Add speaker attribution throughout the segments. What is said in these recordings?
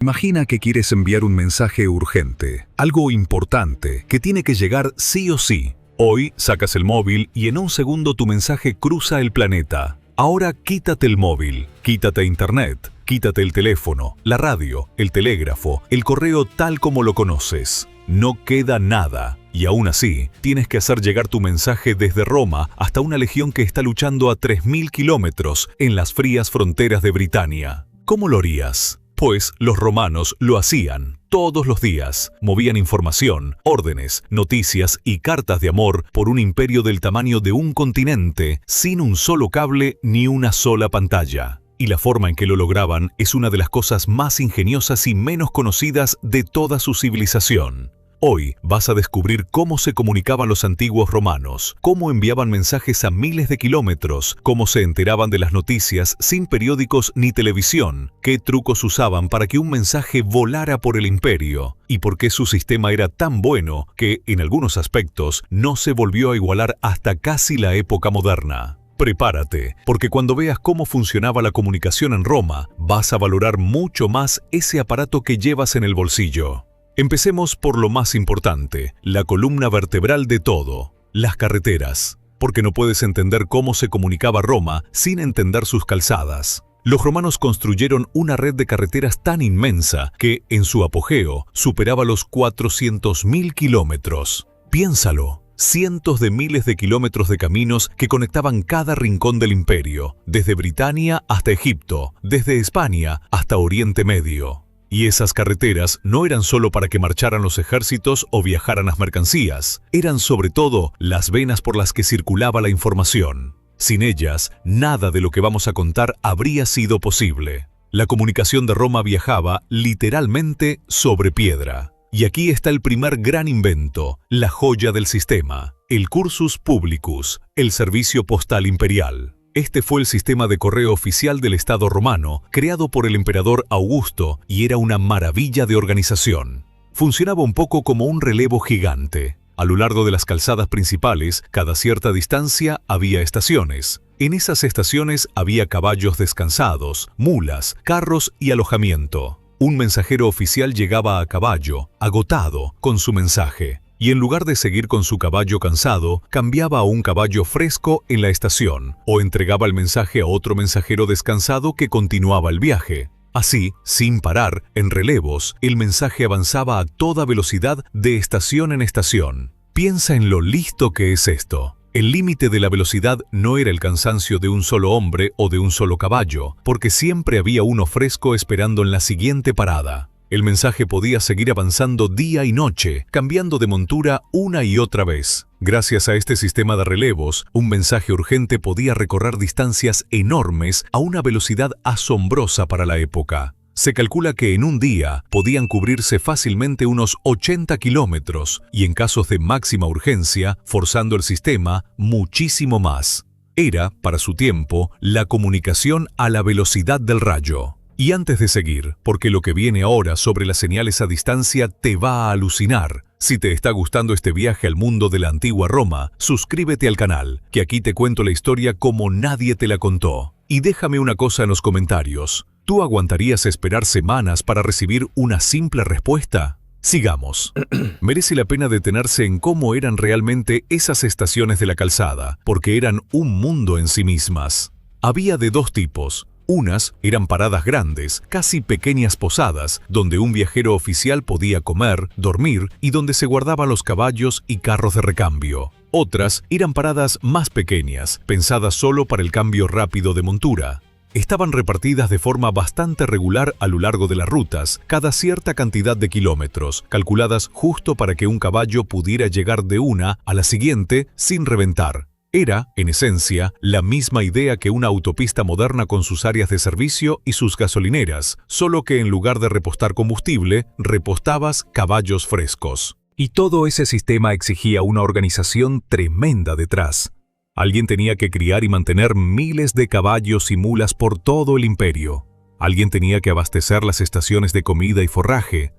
Speaker 1: Imagina que quieres enviar un mensaje urgente, algo importante, que tiene que llegar sí o sí. Hoy sacas el móvil y en un segundo tu mensaje cruza el planeta. Ahora quítate el móvil, quítate internet, quítate el teléfono, la radio, el telégrafo, el correo tal como lo conoces. No queda nada. Y aún así, tienes que hacer llegar tu mensaje desde Roma hasta una legión que está luchando a 3000 kilómetros en las frías fronteras de Britania. ¿Cómo lo harías? Pues los romanos lo hacían todos los días. Movían información, órdenes, noticias y cartas de amor por un imperio del tamaño de un continente, sin un solo cable ni una sola pantalla. Y la forma en que lo lograban es una de las cosas más ingeniosas y menos conocidas de toda su civilización. Hoy vas a descubrir cómo se comunicaban los antiguos romanos, cómo enviaban mensajes a miles de kilómetros, cómo se enteraban de las noticias sin periódicos ni televisión, qué trucos usaban para que un mensaje volara por el imperio y por qué su sistema era tan bueno que, en algunos aspectos, no se volvió a igualar hasta casi la época moderna. Prepárate, porque cuando veas cómo funcionaba la comunicación en Roma, vas a valorar mucho más ese aparato que llevas en el bolsillo. Empecemos por lo más importante, la columna vertebral de todo, las carreteras, porque no puedes entender cómo se comunicaba Roma sin entender sus calzadas. Los romanos construyeron una red de carreteras tan inmensa que, en su apogeo, superaba los 400.000 kilómetros. Piénsalo, cientos de miles de kilómetros de caminos que conectaban cada rincón del imperio, desde Britania hasta Egipto, desde España hasta Oriente Medio. Y esas carreteras no eran solo para que marcharan los ejércitos o viajaran las mercancías, eran sobre todo las venas por las que circulaba la información. Sin ellas, nada de lo que vamos a contar habría sido posible. La comunicación de Roma viajaba, literalmente, sobre piedra. Y aquí está el primer gran invento, la joya del sistema, el Cursus Publicus, el servicio postal imperial. Este fue el sistema de correo oficial del Estado romano, creado por el emperador Augusto, y era una maravilla de organización. Funcionaba un poco como un relevo gigante. A lo largo de las calzadas principales, cada cierta distancia había estaciones. En esas estaciones había caballos descansados, mulas, carros y alojamiento. Un mensajero oficial llegaba a caballo, agotado, con su mensaje. Y en lugar de seguir con su caballo cansado, cambiaba a un caballo fresco en la estación, o entregaba el mensaje a otro mensajero descansado que continuaba el viaje. Así, sin parar, en relevos, el mensaje avanzaba a toda velocidad de estación en estación. Piensa en lo listo que es esto. El límite de la velocidad no era el cansancio de un solo hombre o de un solo caballo, porque siempre había uno fresco esperando en la siguiente parada. El mensaje podía seguir avanzando día y noche, cambiando de montura una y otra vez. Gracias a este sistema de relevos, un mensaje urgente podía recorrer distancias enormes a una velocidad asombrosa para la época. Se calcula que en un día podían cubrirse fácilmente unos 80 kilómetros y en casos de máxima urgencia, forzando el sistema, muchísimo más. Era, para su tiempo, la comunicación a la velocidad del rayo. Y antes de seguir, porque lo que viene ahora sobre las señales a distancia te va a alucinar. Si te está gustando este viaje al mundo de la antigua Roma, suscríbete al canal, que aquí te cuento la historia como nadie te la contó. Y déjame una cosa en los comentarios. ¿Tú aguantarías esperar semanas para recibir una simple respuesta? Sigamos. Merece la pena detenerse en cómo eran realmente esas estaciones de la calzada, porque eran un mundo en sí mismas. Había de dos tipos. Unas eran paradas grandes, casi pequeñas posadas, donde un viajero oficial podía comer, dormir y donde se guardaban los caballos y carros de recambio. Otras eran paradas más pequeñas, pensadas solo para el cambio rápido de montura. Estaban repartidas de forma bastante regular a lo largo de las rutas, cada cierta cantidad de kilómetros, calculadas justo para que un caballo pudiera llegar de una a la siguiente sin reventar. Era, en esencia, la misma idea que una autopista moderna con sus áreas de servicio y sus gasolineras, solo que en lugar de repostar combustible, repostabas caballos frescos. Y todo ese sistema exigía una organización tremenda detrás. Alguien tenía que criar y mantener miles de caballos y mulas por todo el imperio. Alguien tenía que abastecer las estaciones de comida y forraje.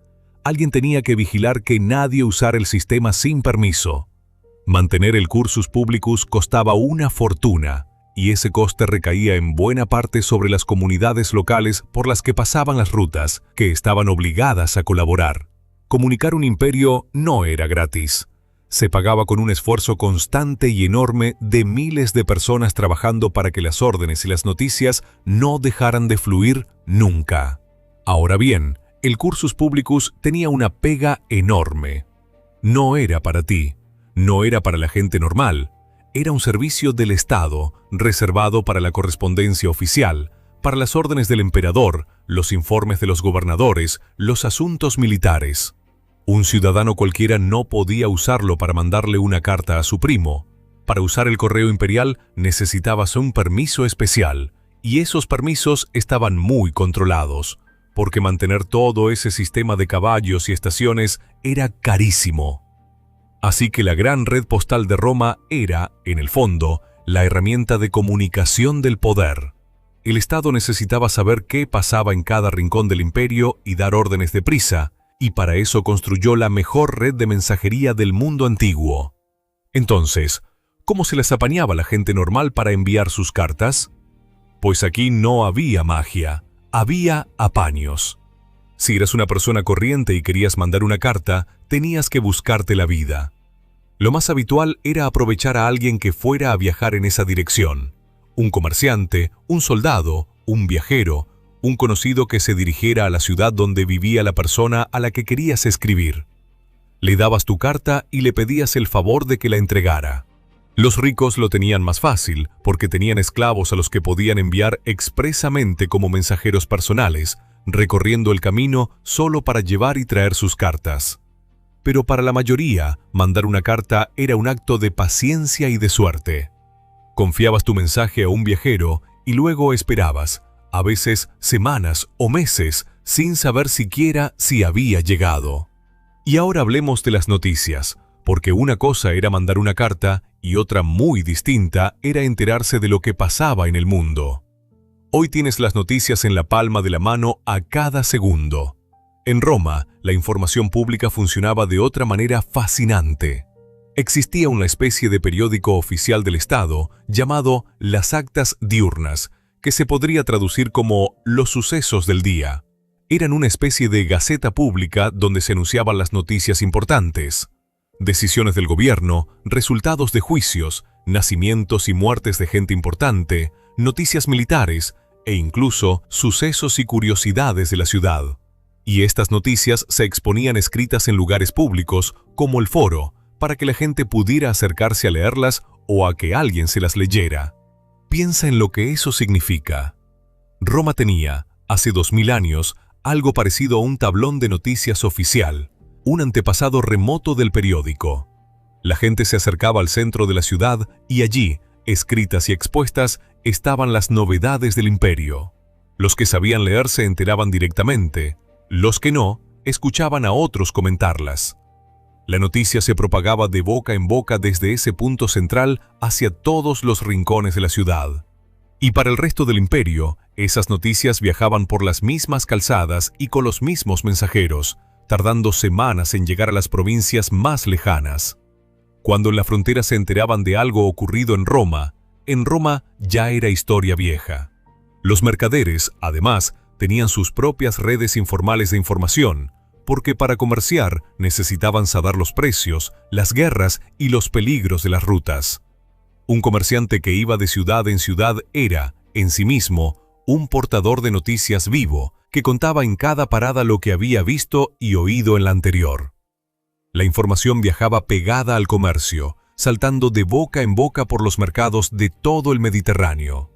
Speaker 1: Alguien tenía que vigilar que nadie usara el sistema sin permiso. Mantener el Cursus Publicus costaba una fortuna, y ese coste recaía en buena parte sobre las comunidades locales por las que pasaban las rutas, que estaban obligadas a colaborar. Comunicar un imperio no era gratis. Se pagaba con un esfuerzo constante y enorme de miles de personas trabajando para que las órdenes y las noticias no dejaran de fluir nunca. Ahora bien, el cursus publicus tenía una pega enorme. No era para ti, no era para la gente normal. Era un servicio del Estado, reservado para la correspondencia oficial, para las órdenes del emperador, los informes de los gobernadores, los asuntos militares. Un ciudadano cualquiera no podía usarlo para mandarle una carta a su primo. Para usar el correo imperial necesitabas un permiso especial, y esos permisos estaban muy controlados, porque mantener todo ese sistema de caballos y estaciones era carísimo. Así que la gran red postal de Roma era, en el fondo, la herramienta de comunicación del poder. El Estado necesitaba saber qué pasaba en cada rincón del imperio y dar órdenes deprisa, y para eso construyó la mejor red de mensajería del mundo antiguo. Entonces, ¿cómo se les apañaba la gente normal para enviar sus cartas? Pues aquí no había magia, había apaños. Si eras una persona corriente y querías mandar una carta, tenías que buscarte la vida. Lo más habitual era aprovechar a alguien que fuera a viajar en esa dirección. Un comerciante, un soldado, un viajero, un conocido que se dirigiera a la ciudad donde vivía la persona a la que querías escribir. Le dabas tu carta y le pedías el favor de que la entregara. Los ricos lo tenían más fácil, porque tenían esclavos a los que podían enviar expresamente como mensajeros personales, recorriendo el camino solo para llevar y traer sus cartas. Pero para la mayoría, mandar una carta era un acto de paciencia y de suerte. Confiabas tu mensaje a un viajero y luego esperabas, a veces semanas o meses, sin saber siquiera si había llegado. Y ahora hablemos de las noticias, porque una cosa era mandar una carta y otra muy distinta era enterarse de lo que pasaba en el mundo. Hoy tienes las noticias en la palma de la mano a cada segundo. En Roma, la información pública funcionaba de otra manera fascinante. Existía una especie de periódico oficial del Estado llamado las Actas Diurnas, que se podría traducir como los sucesos del día. Eran una especie de gaceta pública donde se anunciaban las noticias importantes. Decisiones del gobierno, resultados de juicios, nacimientos y muertes de gente importante, noticias militares e incluso sucesos y curiosidades de la ciudad. Y estas noticias se exponían escritas en lugares públicos, como el foro, para que la gente pudiera acercarse a leerlas o a que alguien se las leyera. Piensa en lo que eso significa. Roma tenía, hace 2000 años, algo parecido a un tablón de noticias oficial, un antepasado remoto del periódico. La gente se acercaba al centro de la ciudad y allí, escritas y expuestas, estaban las novedades del imperio. Los que sabían leer se enteraban directamente, los que no, escuchaban a otros comentarlas. La noticia se propagaba de boca en boca desde ese punto central hacia todos los rincones de la ciudad. Y para el resto del imperio, esas noticias viajaban por las mismas calzadas y con los mismos mensajeros, tardando semanas en llegar a las provincias más lejanas. Cuando en la frontera se enteraban de algo ocurrido en Roma ya era historia vieja. Los mercaderes, además, tenían sus propias redes informales de información, porque para comerciar necesitaban saber los precios, las guerras y los peligros de las rutas. Un comerciante que iba de ciudad en ciudad era, en sí mismo, un portador de noticias vivo, que contaba en cada parada lo que había visto y oído en la anterior. La información viajaba pegada al comercio, saltando de boca en boca por los mercados de todo el Mediterráneo.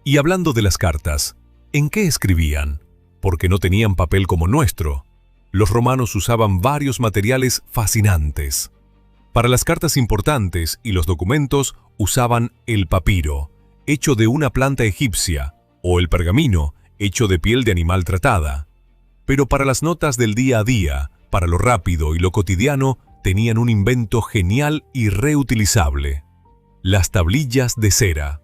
Speaker 1: Y hablando de las cartas, ¿en qué escribían? Porque no tenían papel como nuestro. Los romanos usaban varios materiales fascinantes. Para las cartas importantes y los documentos usaban el papiro, hecho de una planta egipcia, o el pergamino, hecho de piel de animal tratada. Pero para las notas del día a día, para lo rápido y lo cotidiano, tenían un invento genial y reutilizable: las tablillas de cera.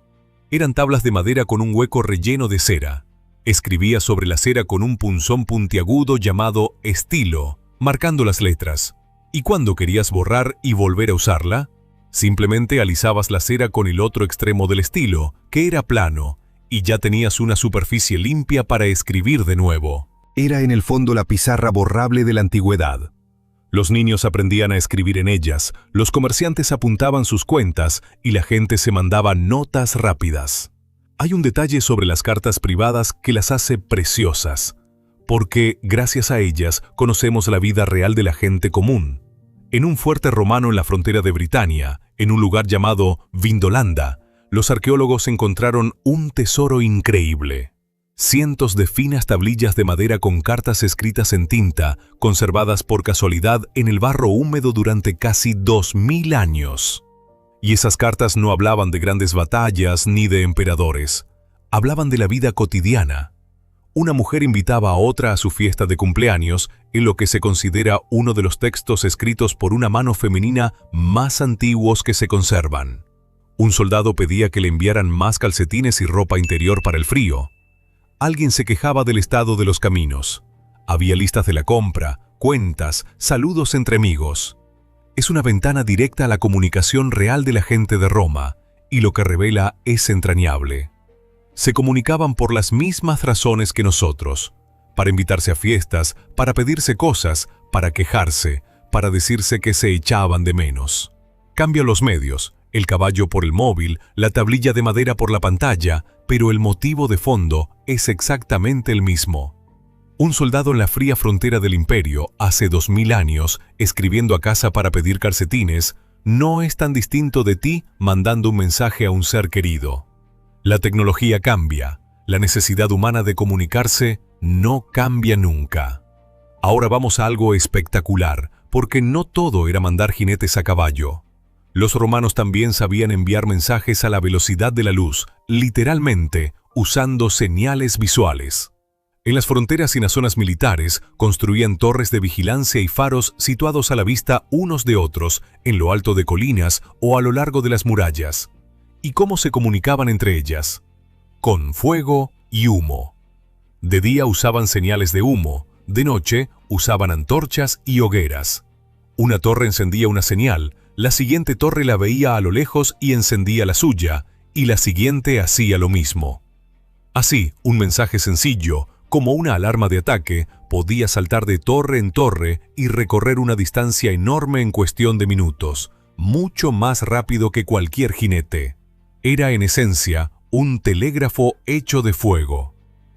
Speaker 1: Eran tablas de madera con un hueco relleno de cera. Escribía sobre la cera con un punzón puntiagudo llamado estilo, marcando las letras. ¿Y cuándo querías borrar y volver a usarla? Simplemente alisabas la cera con el otro extremo del estilo, que era plano, y ya tenías una superficie limpia para escribir de nuevo.
Speaker 2: Era en el fondo la pizarra borrable de la antigüedad.
Speaker 1: Los niños aprendían a escribir en ellas, los comerciantes apuntaban sus cuentas y la gente se mandaba notas rápidas. Hay un detalle sobre las cartas privadas que las hace preciosas, porque gracias a ellas conocemos la vida real de la gente común. En un fuerte romano en la frontera de Britania, en un lugar llamado Vindolanda, los arqueólogos encontraron un tesoro increíble. Cientos de finas tablillas de madera con cartas escritas en tinta, conservadas por casualidad en el barro húmedo durante casi 2000 años. Y esas cartas no hablaban de grandes batallas ni de emperadores. Hablaban de la vida cotidiana. Una mujer invitaba a otra a su fiesta de cumpleaños, en lo que se considera uno de los textos escritos por una mano femenina más antiguos que se conservan. Un soldado pedía que le enviaran más calcetines y ropa interior para el frío. Alguien se quejaba del estado de los caminos. Había listas de la compra, cuentas, saludos entre amigos. Es una ventana directa a la comunicación real de la gente de Roma, y lo que revela es entrañable. Se comunicaban por las mismas razones que nosotros, para invitarse a fiestas, para pedirse cosas, para quejarse, para decirse que se echaban de menos. Cambia los medios, el caballo por el móvil, la tablilla de madera por la pantalla, pero el motivo de fondo es exactamente el mismo. Un soldado en la fría frontera del imperio, hace 2000 años, escribiendo a casa para pedir calcetines, no es tan distinto de ti mandando un mensaje a un ser querido. La tecnología cambia, la necesidad humana de comunicarse no cambia nunca. Ahora vamos a algo espectacular, porque no todo era mandar jinetes a caballo. Los romanos también sabían enviar mensajes a la velocidad de la luz, literalmente, usando señales visuales. En las fronteras y en las zonas militares, construían torres de vigilancia y faros situados a la vista unos de otros, en lo alto de colinas o a lo largo de las murallas. ¿Y cómo se comunicaban entre ellas? Con fuego y humo. De día usaban señales de humo, de noche usaban antorchas y hogueras. Una torre encendía una señal, la siguiente torre la veía a lo lejos y encendía la suya, y la siguiente hacía lo mismo. Así, un mensaje sencillo, como una alarma de ataque, podía saltar de torre en torre y recorrer una distancia enorme en cuestión de minutos, mucho más rápido que cualquier jinete. Era en esencia un telégrafo hecho de fuego.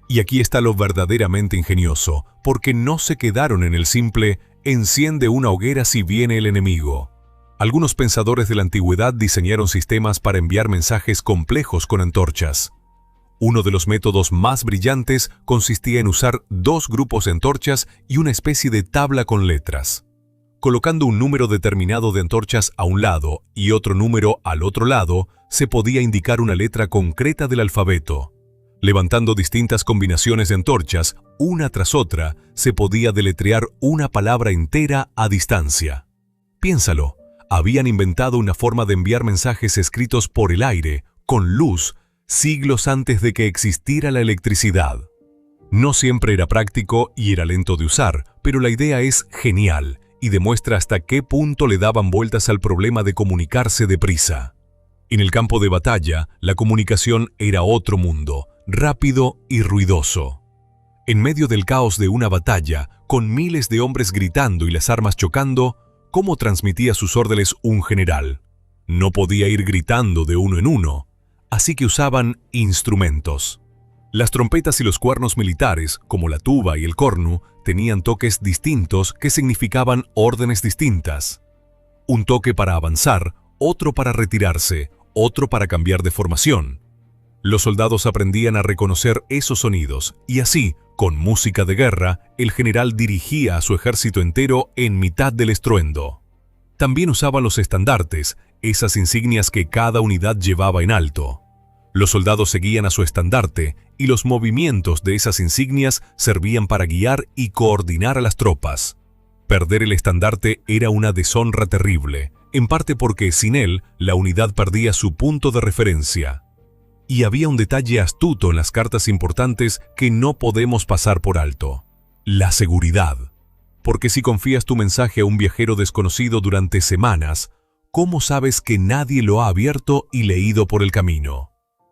Speaker 1: Y aquí está lo verdaderamente ingenioso, porque no se quedaron en el simple «enciende una hoguera si viene el enemigo». Algunos pensadores de la antigüedad diseñaron sistemas para enviar mensajes complejos con antorchas. Uno de los métodos más brillantes consistía en usar 2 grupos de antorchas y una especie de tabla con letras. Colocando un número determinado de antorchas a un lado y otro número al otro lado, se podía indicar una letra concreta del alfabeto. Levantando distintas combinaciones de antorchas, una tras otra, se podía deletrear una palabra entera a distancia. Piénsalo. Habían inventado una forma de enviar mensajes escritos por el aire, con luz, siglos antes de que existiera la electricidad. No siempre era práctico y era lento de usar, pero la idea es genial y demuestra hasta qué punto le daban vueltas al problema de comunicarse deprisa. En el campo de batalla, la comunicación era otro mundo, rápido y ruidoso. En medio del caos de una batalla, con miles de hombres gritando y las armas chocando, ¿cómo transmitía sus órdenes un general? No podía ir gritando de uno en uno, así que usaban instrumentos. Las trompetas y los cuernos militares, como la tuba y el cornu, tenían toques distintos que significaban órdenes distintas. Un toque para avanzar, otro para retirarse, otro para cambiar de formación. Los soldados aprendían a reconocer esos sonidos y así, con música de guerra, el general dirigía a su ejército entero en mitad del estruendo. También usaban los estandartes, esas insignias que cada unidad llevaba en alto. Los soldados seguían a su estandarte y los movimientos de esas insignias servían para guiar y coordinar a las tropas. Perder el estandarte era una deshonra terrible, en parte porque sin él la unidad perdía su punto de referencia. Y había un detalle astuto en las cartas importantes que no podemos pasar por alto: la seguridad. Porque si confías tu mensaje a un viajero desconocido durante semanas, ¿cómo sabes que nadie lo ha abierto y leído por el camino?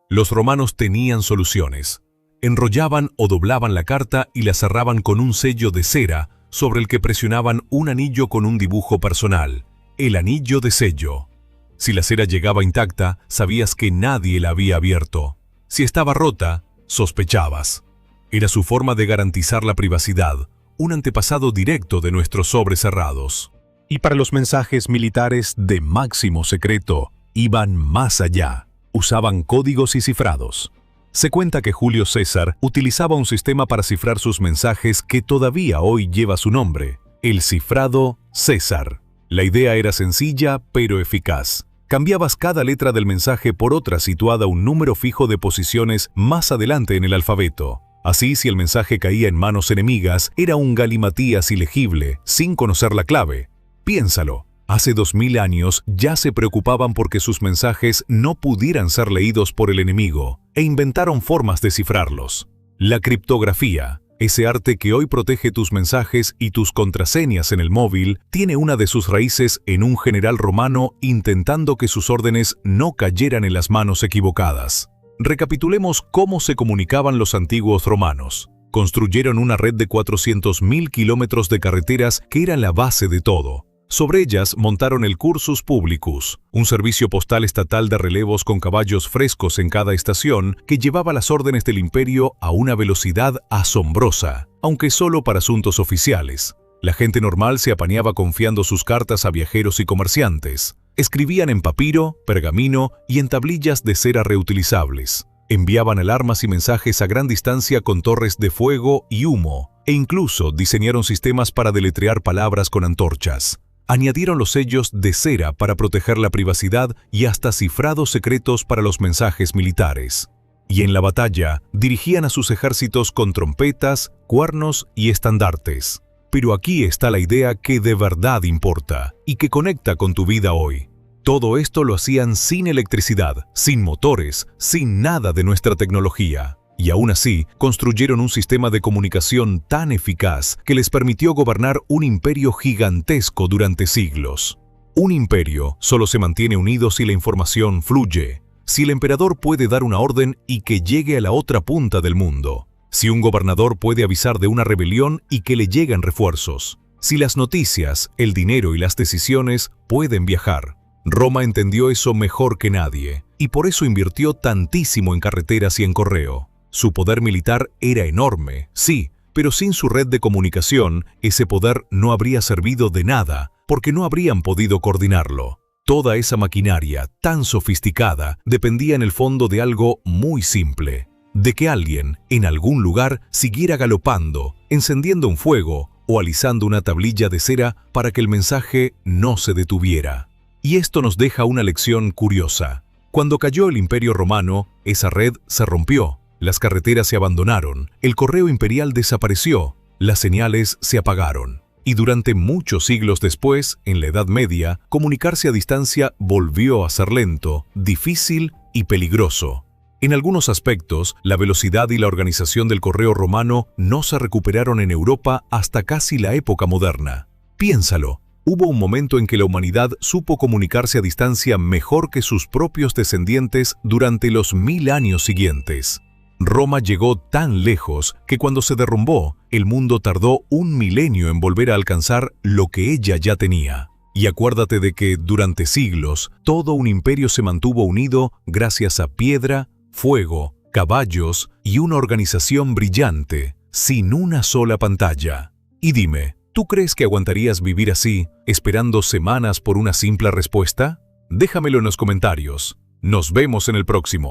Speaker 1: Los romanos tenían soluciones. Enrollaban o doblaban la carta y la cerraban con un sello de cera sobre el que presionaban un anillo con un dibujo personal, el anillo de sello. Si la cera llegaba intacta, sabías que nadie la había abierto. Si estaba rota, sospechabas. Era su forma de garantizar la privacidad, un antepasado directo de nuestros sobres cerrados. Y para los mensajes militares de máximo secreto, iban más allá. Usaban códigos y cifrados. Se cuenta que Julio César utilizaba un sistema para cifrar sus mensajes que todavía hoy lleva su nombre, el cifrado César. La idea era sencilla pero eficaz. Cambiabas cada letra del mensaje por otra situada a un número fijo de posiciones más adelante en el alfabeto. Así, si el mensaje caía en manos enemigas, era un galimatías ilegible, sin conocer la clave. Piénsalo. Hace 2000 años ya se preocupaban porque sus mensajes no pudieran ser leídos por el enemigo e inventaron formas de cifrarlos. La criptografía, ese arte que hoy protege tus mensajes y tus contraseñas en el móvil, tiene una de sus raíces en un general romano intentando que sus órdenes no cayeran en las manos equivocadas. Recapitulemos cómo se comunicaban los antiguos romanos. Construyeron una red de 400.000 kilómetros de carreteras que eran la base de todo. Sobre ellas montaron el Cursus Publicus, un servicio postal estatal de relevos con caballos frescos en cada estación que llevaba las órdenes del imperio a una velocidad asombrosa, aunque solo para asuntos oficiales. La gente normal se apañaba confiando sus cartas a viajeros y comerciantes. Escribían en papiro, pergamino y en tablillas de cera reutilizables. Enviaban alarmas y mensajes a gran distancia con torres de fuego y humo, e incluso diseñaron sistemas para deletrear palabras con antorchas. Añadieron los sellos de cera para proteger la privacidad y hasta cifrados secretos para los mensajes militares. Y en la batalla, dirigían a sus ejércitos con trompetas, cuernos y estandartes. Pero aquí está la idea que de verdad importa y que conecta con tu vida hoy. Todo esto lo hacían sin electricidad, sin motores, sin nada de nuestra tecnología. Y aún así, construyeron un sistema de comunicación tan eficaz que les permitió gobernar un imperio gigantesco durante siglos. Un imperio solo se mantiene unido si la información fluye, si el emperador puede dar una orden y que llegue a la otra punta del mundo, si un gobernador puede avisar de una rebelión y que le lleguen refuerzos, si las noticias, el dinero y las decisiones pueden viajar. Roma entendió eso mejor que nadie, y por eso invirtió tantísimo en carreteras y en correo. Su poder militar era enorme, sí, pero sin su red de comunicación, ese poder no habría servido de nada, porque no habrían podido coordinarlo. Toda esa maquinaria, tan sofisticada, dependía en el fondo de algo muy simple, de que alguien, en algún lugar, siguiera galopando, encendiendo un fuego o alisando una tablilla de cera para que el mensaje no se detuviera. Y esto nos deja una lección curiosa. Cuando cayó el Imperio Romano, esa red se rompió. Las carreteras se abandonaron, el correo imperial desapareció, las señales se apagaron. Y durante muchos siglos después, en la Edad Media, comunicarse a distancia volvió a ser lento, difícil y peligroso. En algunos aspectos, la velocidad y la organización del correo romano no se recuperaron en Europa hasta casi la época moderna. Piénsalo. Hubo un momento en que la humanidad supo comunicarse a distancia mejor que sus propios descendientes durante los 1000 años siguientes. Roma llegó tan lejos que cuando se derrumbó, el mundo tardó 1 milenio en volver a alcanzar lo que ella ya tenía. Y acuérdate de que durante siglos, todo un imperio se mantuvo unido gracias a piedra, fuego, caballos y una organización brillante, sin una sola pantalla. Y dime, ¿tú crees que aguantarías vivir así, esperando semanas por una simple respuesta? Déjamelo en los comentarios. Nos vemos en el próximo.